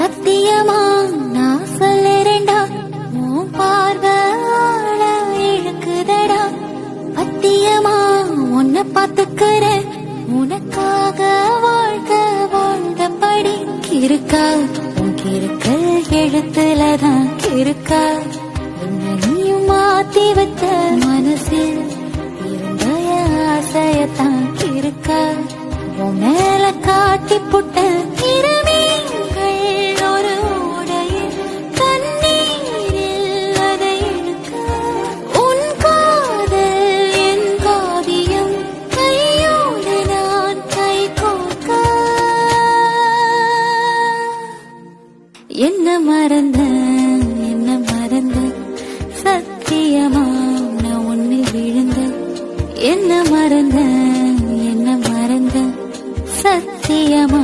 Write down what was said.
சத்தியமா நான் சொல்லுறேன்டா, உன் பார்வால இழுக்குதடா. பத்தியமா உன்னை பாத்துக்கிறேன், உனக்காக வாழ்க வாழ்ந்தபடி. கிறுக்கா உன் கிறுக்க எழுத்துலதான் கிறுக்கா, உன்னை நீயும் மாத்தி வச்ச மனசில் இருந்த ஆசையத்தான் கிறுக்கா. உன் மேல காட்டி புட்ட இருமீன்கள் ஒரு ஓடையில் தண்ணீரில் அதை இழுக்க. உன் காதல் என் காவியம், கையோடு நான் கை கோர்க்க. என்ன மறந்த சத்தியமா நான் உன்னில் விழுந்த. என்ன மறந்த சத்தியமா